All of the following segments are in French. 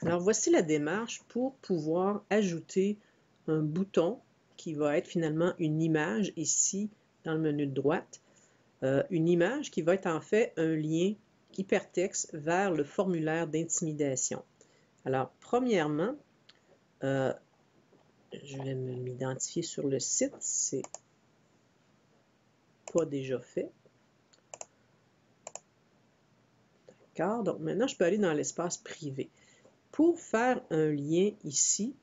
Alors, voici la démarche pour pouvoir ajouter un bouton qui va être finalement une image ici dans le menu de droite. Une image qui va être en fait un lien hypertexte vers le formulaire d'intimidation. Alors, premièrement, je vais m'identifier sur le site, c'est pas déjà fait. D'accord, donc maintenant je peux aller dans l'espace privé. Pour faire un lien ici,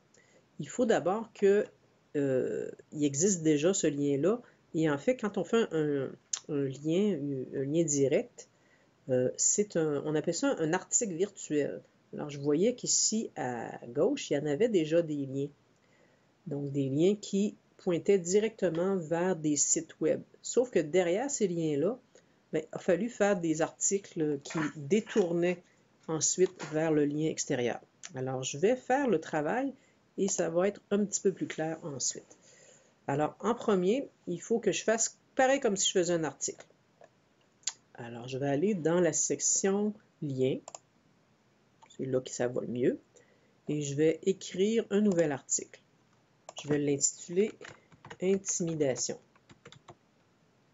il faut d'abord que il existe déjà ce lien-là. Et en fait, quand on fait un lien direct, on appelle ça un article virtuel. Alors, je voyais qu'ici, à gauche, il y en avait déjà des liens. Donc, des liens qui pointaient directement vers des sites web. Sauf que derrière ces liens-là, il a fallu faire des articles qui détournaient ensuite vers le lien extérieur. Alors, je vais faire le travail et ça va être un petit peu plus clair ensuite. Alors, en premier, il faut que je fasse pareil comme si je faisais un article. Alors, je vais aller dans la section Liens. C'est là que ça va le mieux. Et je vais écrire un nouvel article. Je vais l'intituler Intimidation.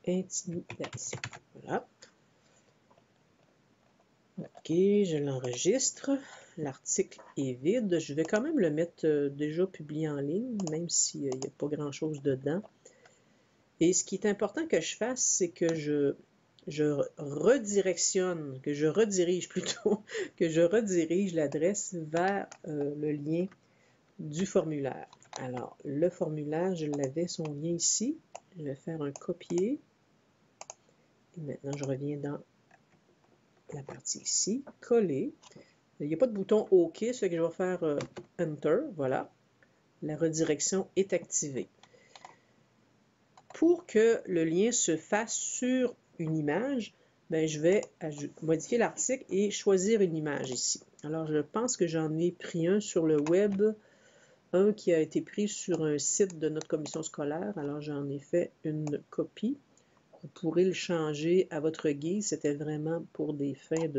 Intimidation. Voilà. OK, je l'enregistre. L'article est vide. Je vais quand même le mettre déjà publié en ligne, même s'il n'y a pas grand-chose dedans. Et ce qui est important que je fasse, c'est que je redirige plutôt, que je redirige l'adresse vers le lien du formulaire. Alors, le formulaire, je l'avais, son lien ici. Je vais faire un copier. Et maintenant, je reviens dans la partie ici, coller. Il n'y a pas de bouton OK, ce fait que je vais faire Enter. Voilà. La redirection est activée. Pour que le lien se fasse sur une image, ben, je vais modifier l'article et choisir une image ici. Alors, je pense que j'en ai pris un sur le web, un qui a été pris sur un site de notre commission scolaire. Alors, j'en ai fait une copie. Vous pourrez le changer à votre guise. C'était vraiment pour des fins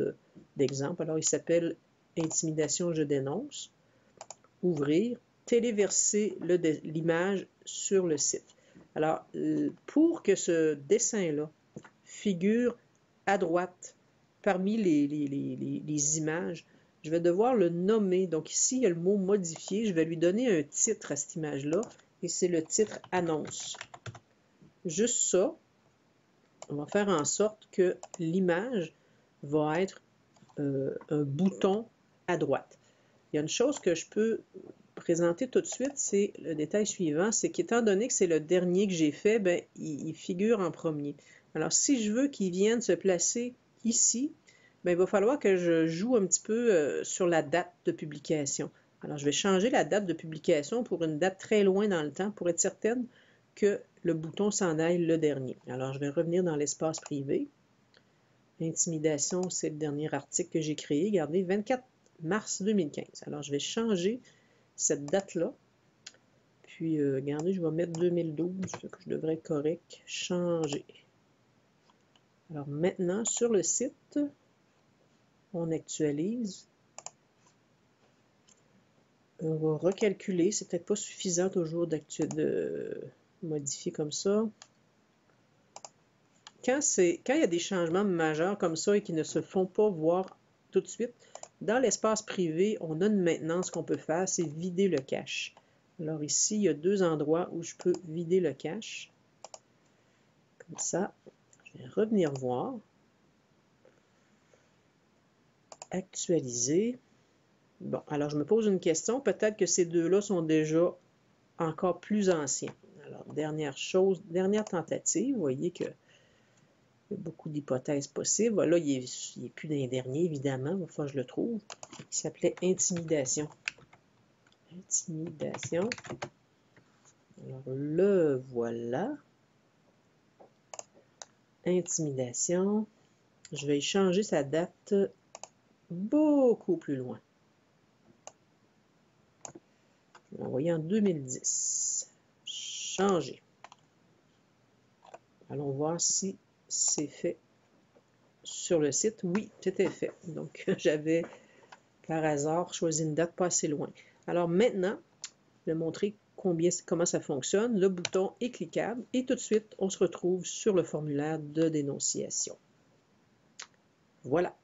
d'exemple. Alors, il s'appelle « Intimidation, je dénonce ». Ouvrir, téléverser l'image sur le site. Alors, pour que ce dessin-là figure à droite parmi les images, je vais devoir le nommer. Donc ici, il y a le mot « modifier ». Je vais lui donner un titre à cette image-là et c'est le titre « Annonce ». Juste ça, on va faire en sorte que l'image va être un bouton à droite. Il y a une chose que je peux présenter tout de suite, c'est le détail suivant, c'est qu'étant donné que c'est le dernier que j'ai fait, ben, il figure en premier. Alors, si je veux qu'il vienne se placer ici, ben, il va falloir que je joue un petit peu sur la date de publication. Alors, je vais changer la date de publication pour une date très loin dans le temps pour être certaine que le bouton s'en aille le dernier. Alors, je vais revenir dans l'espace privé. Intimidation, c'est le dernier article que j'ai créé. Regardez, 24 mars 2015. Alors, je vais changer cette date-là. Puis, regardez, je vais mettre 2012, ce que je devrais être correct. Changer. Alors, maintenant, sur le site, on actualise. On va recalculer. C'est peut-être pas suffisant toujours de modifier comme ça. Quand il y a des changements majeurs comme ça et qui ne se font pas voir tout de suite, dans l'espace privé, on a une maintenance qu'on peut faire, c'est vider le cache. Alors ici, il y a deux endroits où je peux vider le cache. Comme ça, je vais revenir voir. Actualiser. Bon, alors je me pose une question. Peut-être que ces deux-là sont déjà encore plus anciens. Alors, dernière chose, dernière tentative. Vous voyez que il y a beaucoup d'hypothèses possibles. Là, il n'est plus dans les derniers, évidemment. Il va falloir que je le trouve. Il s'appelait Intimidation. Intimidation. Alors, le voilà. Intimidation. Je vais changer sa date beaucoup plus loin. Je vais l'envoyer en 2010. Changer. Allons voir si c'est fait sur le site. Oui, c'était fait. Donc, j'avais par hasard, choisi une date pas assez loin. Alors maintenant, je vais montrer comment ça fonctionne. Le bouton est cliquable et tout de suite, on se retrouve sur le formulaire de dénonciation. Voilà.